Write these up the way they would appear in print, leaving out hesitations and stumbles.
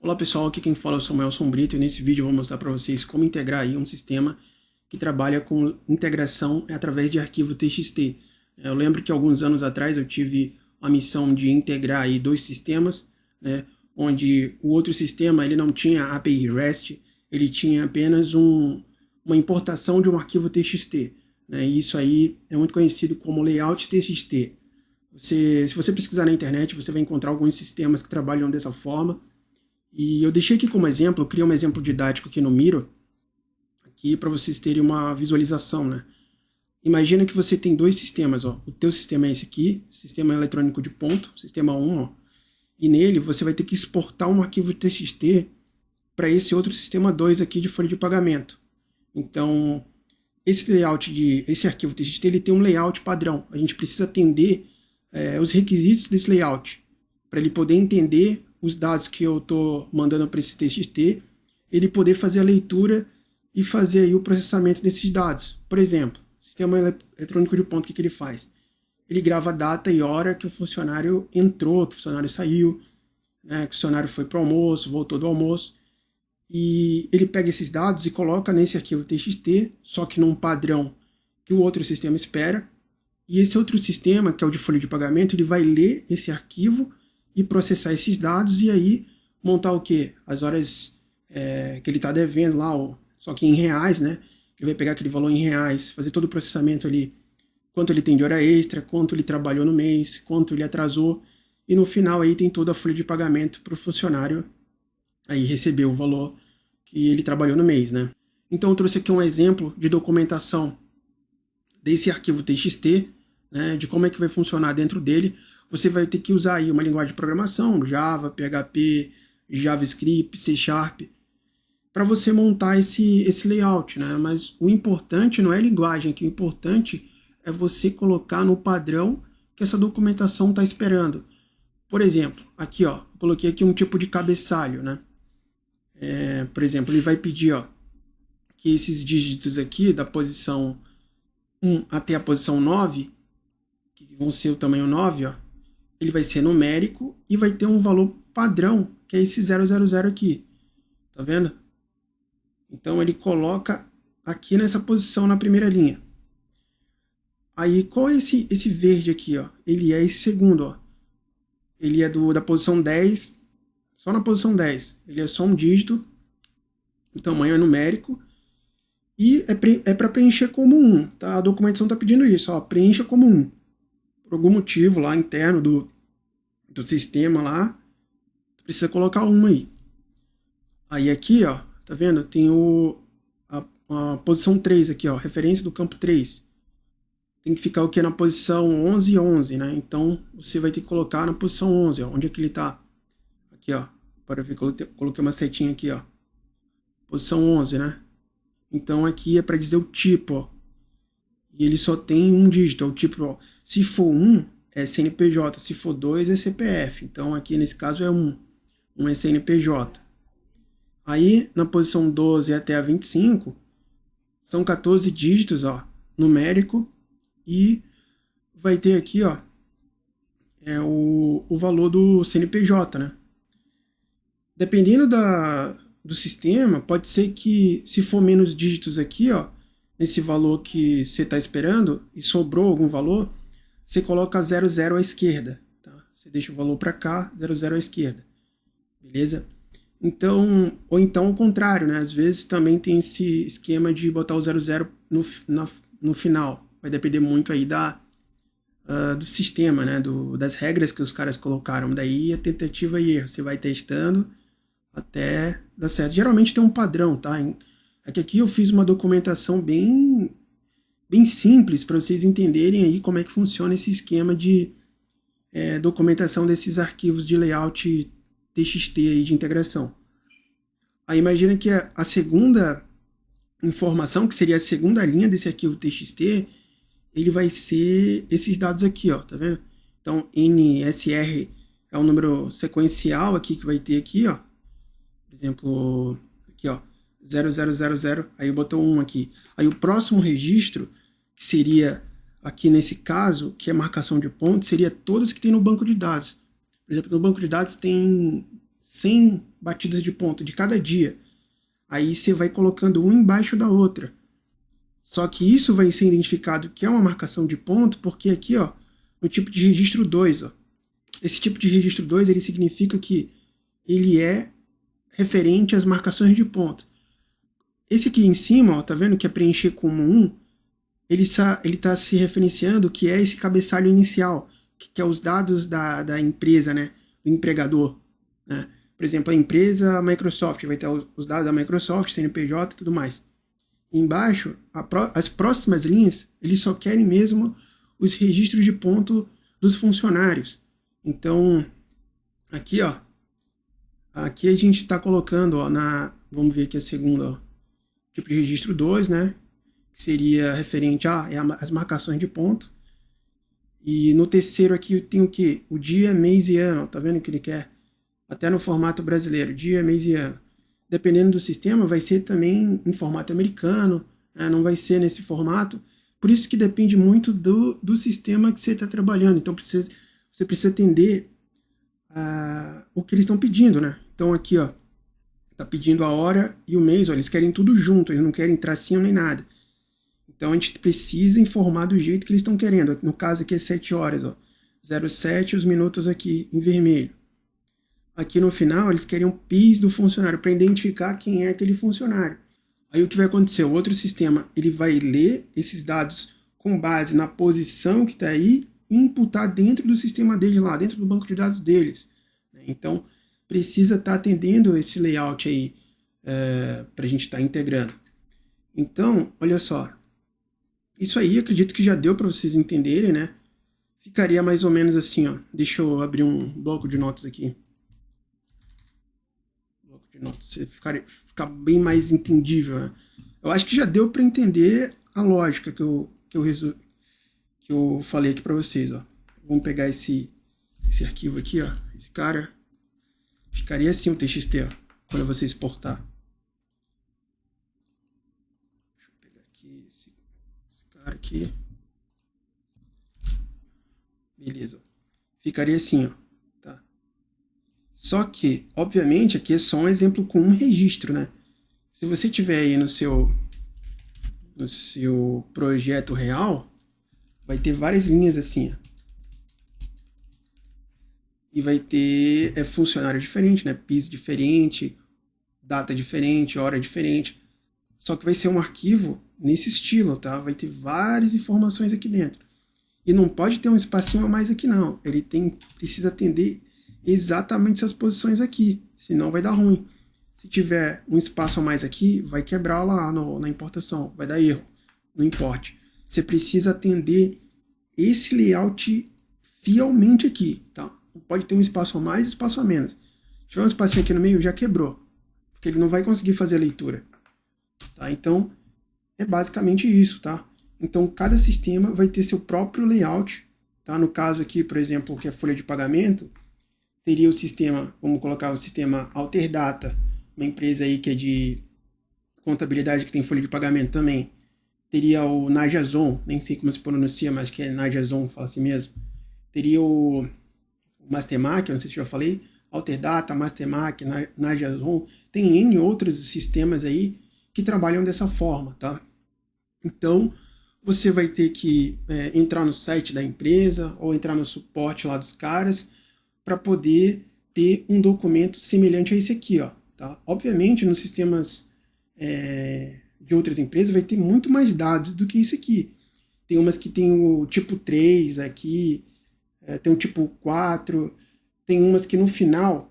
Olá pessoal, aqui quem fala é o Samuel Sombrito e nesse vídeo eu vou mostrar para vocês como integrar aí um sistema que trabalha com integração através de arquivo TXT. Eu lembro que alguns anos atrás eu tive a missão de integrar aí dois sistemas, né, onde o outro sistema ele não tinha API REST, ele tinha apenas uma importação de um arquivo TXT. Né, e isso aí é muito conhecido como layout TXT. Se você pesquisar na internet, você vai encontrar alguns sistemas que trabalham dessa forma. E eu deixei aqui como exemplo, eu criei um exemplo didático aqui no Miro, aqui para vocês terem uma visualização, né? Imagina que você tem dois sistemas, ó. O teu sistema é esse aqui, sistema eletrônico de ponto, sistema 1, ó. E nele você vai ter que exportar um arquivo TXT para esse outro sistema 2 aqui de folha de pagamento. Então, esse arquivo TXT ele tem um layout padrão. A gente precisa atender os requisitos desse layout para ele poder entender os dados que eu estou mandando para esse TXT, ele poder fazer a leitura e fazer aí o processamento desses dados. Por exemplo, o sistema eletrônico de ponto, o que ele faz? Ele grava a data e hora que o funcionário entrou, que o funcionário saiu, né, que o funcionário foi para o almoço, voltou do almoço, e ele pega esses dados e coloca nesse arquivo TXT, só que num padrão que o outro sistema espera, e esse outro sistema, que é o de folha de pagamento, ele vai ler esse arquivo e processar esses dados e aí montar o quê? As horas que ele está devendo lá, só que em reais, né? Ele vai pegar aquele valor em reais, fazer todo o processamento ali, quanto ele tem de hora extra, quanto ele trabalhou no mês, quanto ele atrasou, e no final aí tem toda a folha de pagamento para o funcionário aí receber o valor que ele trabalhou no mês, né? Então eu trouxe aqui um exemplo de documentação desse arquivo TXT, né, de como é que vai funcionar dentro dele. Você vai ter que usar aí uma linguagem de programação, Java, PHP, JavaScript, C#, para você montar esse layout, né? Mas o importante não é a linguagem, que o importante é você colocar no padrão que essa documentação está esperando. Por exemplo, aqui ó, eu coloquei aqui um tipo de cabeçalho, né? Por exemplo, ele vai pedir ó, que esses dígitos aqui da posição 1 até a posição 9, que vão ser o tamanho 9, ó, ele vai ser numérico e vai ter um valor padrão, que é esse 000 aqui. Tá vendo? Então ele coloca aqui nessa posição na primeira linha. Aí qual é esse verde aqui, ó? Ele é esse segundo, ó. Ele é da posição 10, só na posição 10. Ele é só um dígito, o tamanho é numérico e é para preencher como 1, tá? A documentação está pedindo isso, ó, preencha como 1. Por algum motivo lá interno do sistema lá, precisa colocar 1 aí. Aí aqui, ó, tá vendo? Tem a posição 3 aqui, ó, referência do campo 3. Tem que ficar o que na posição 11 e 11, né? Então você vai ter que colocar na posição 11, ó, onde é que ele tá? Aqui, ó, para ver, coloquei uma setinha aqui, ó. Posição 11, né? Então aqui é para dizer o tipo, ó. E ele só tem um dígito, é o tipo, ó. Se for 1, é CNPJ, se for 2, é CPF. Então aqui nesse caso é 1. 1 é CNPJ. Aí na posição 12 até a 25, são 14 dígitos, ó, numérico. E vai ter aqui, ó, o valor do CNPJ, né? Dependendo do sistema, pode ser que se for menos dígitos aqui, ó, nesse valor que você está esperando e sobrou algum valor, você coloca 00 à esquerda, tá? Você deixa o valor para cá, 00 à esquerda, beleza? Então, ou então ao contrário, né? Às vezes também tem esse esquema de botar o 00 no final. Vai depender muito aí do sistema, né? Das regras que os caras colocaram. Daí a tentativa e erro. Você vai testando até dar certo. Geralmente tem um padrão, tá? É que aqui eu fiz uma documentação bem simples para vocês entenderem aí como é que funciona esse esquema de documentação desses arquivos de layout TXT aí de integração. Aí imagina que a segunda informação, que seria a segunda linha desse arquivo TXT, ele vai ser esses dados aqui, ó, tá vendo? Então, NSR é um número sequencial aqui que vai ter aqui, ó. Por exemplo, aqui, ó, 0000, aí botou 1 aqui. Aí o próximo registro, que seria aqui nesse caso, que é marcação de ponto, seria todas que tem no banco de dados. Por exemplo, no banco de dados tem 100 batidas de ponto de cada dia. Aí você vai colocando uma embaixo da outra. Só que isso vai ser identificado que é uma marcação de ponto, porque aqui, ó, no tipo de registro 2, ó, esse tipo de registro 2, ele significa que ele é referente às marcações de ponto. Esse aqui em cima, ó, tá vendo que é preencher como 1, ele tá se referenciando que é esse cabeçalho inicial, que é os dados da empresa, né, do empregador, né? Por exemplo, a empresa Microsoft vai ter os dados da Microsoft, CNPJ e tudo mais. Embaixo, as próximas linhas, eles só querem mesmo os registros de ponto dos funcionários. Então, aqui, ó, aqui a gente está colocando, ó, vamos ver aqui a segunda, ó, tipo de registro 2, né, que seria referente às marcações de ponto. E no terceiro aqui tem o quê? O dia, mês e ano, tá vendo que ele quer? Até no formato brasileiro, dia, mês e ano. Dependendo do sistema, vai ser também em formato americano, né? Não vai ser nesse formato. Por isso que depende muito do sistema que você está trabalhando. Então você precisa entender o que eles estão pedindo, né? Então aqui, ó, tá pedindo a hora e o mês, ó, eles querem tudo junto, eles não querem tracinho nem nada. Então a gente precisa informar do jeito que eles estão querendo. No caso aqui é 7 horas, ó, 07, os minutos aqui em vermelho. Aqui no final, eles querem um PIS do funcionário para identificar quem é aquele funcionário. Aí o que vai acontecer? O outro sistema, ele vai ler esses dados com base na posição que está aí e imputar dentro do sistema dele lá, dentro do banco de dados deles. Então, precisa estar atendendo esse layout aí para a gente estar integrando. Então, olha só. Isso aí, acredito que já deu para vocês entenderem, né? Ficaria mais ou menos assim, ó. Deixa eu abrir um bloco de notas aqui. Ficar bem mais entendível, né? Eu acho que já deu para entender a lógica que eu falei aqui para vocês, ó. Vamos pegar esse arquivo aqui, ó. Esse cara ficaria assim o TXT, ó, quando você exportar. Deixa eu pegar aqui esse cara aqui. Beleza. Ficaria assim, ó. Só que, obviamente, aqui é só um exemplo com um registro, né? Se você tiver aí no seu projeto real, vai ter várias linhas assim, ó. E vai ter funcionário diferente, né? PIS diferente, data diferente, hora diferente. Só que vai ser um arquivo nesse estilo, tá? Vai ter várias informações aqui dentro. E não pode ter um espacinho a mais aqui, não. Ele precisa atender exatamente essas posições aqui, senão vai dar ruim. Se tiver um espaço a mais aqui, vai quebrar lá na importação, vai dar erro no importe. Você precisa atender esse layout fielmente aqui, tá? Não pode ter um espaço a mais e espaço a menos. Se tiver um espacinho aqui no meio, já quebrou, porque ele não vai conseguir fazer a leitura, tá? Então, é basicamente isso, tá? Então, cada sistema vai ter seu próprio layout, tá? No caso aqui, por exemplo, que é a folha de pagamento, teria o sistema, vamos colocar o sistema Alterdata, uma empresa aí que é de contabilidade que tem folha de pagamento também. Teria o Najazon, nem sei como se pronuncia, mas que é Najazon, fala assim mesmo. Teria o Mastermark, eu não sei se eu já falei, Alterdata, Mastermark, Najazon. Tem N outros sistemas aí que trabalham dessa forma, tá? Então, você vai ter que entrar no site da empresa ou entrar no suporte lá dos caras para poder ter um documento semelhante a esse aqui, ó, tá? Obviamente, nos sistemas de outras empresas vai ter muito mais dados do que isso aqui. Tem umas que tem o tipo 3 aqui, tem o tipo 4, tem umas que no final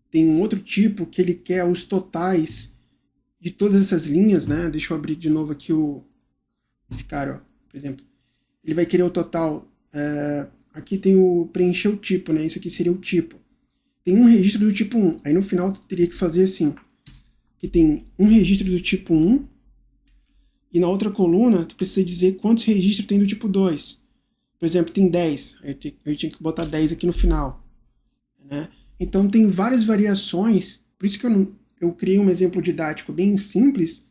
tem um outro tipo que ele quer os totais de todas essas linhas, né? Deixa eu abrir de novo aqui esse cara, ó, por exemplo. Ele vai querer o total... aqui tem o preencher o tipo, né? Isso aqui seria o tipo. Tem um registro do tipo 1. Aí no final teria que fazer assim. Que tem um registro do tipo 1. E na outra coluna, tu precisa dizer quantos registros tem do tipo 2. Por exemplo, tem 10. Eu tinha que botar 10 aqui no final, né? Então tem várias variações. Por isso que eu criei um exemplo didático bem simples.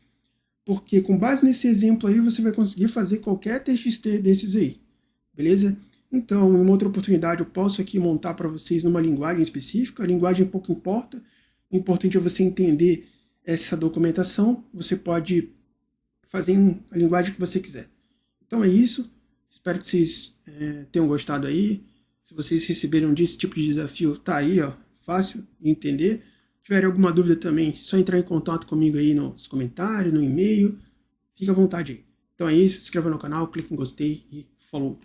Porque com base nesse exemplo aí, você vai conseguir fazer qualquer TXT desses aí. Beleza? Então, em uma outra oportunidade, eu posso aqui montar para vocês numa linguagem específica. A linguagem pouco importa. O importante é você entender essa documentação. Você pode fazer em a linguagem que você quiser. Então é isso. Espero que vocês tenham gostado aí. Se vocês receberam desse tipo de desafio, tá aí, ó, fácil de entender. Se tiverem alguma dúvida também, é só entrar em contato comigo aí nos comentários, no e-mail. Fique à vontade aí. Então é isso, se inscreva no canal, clique em gostei e falou!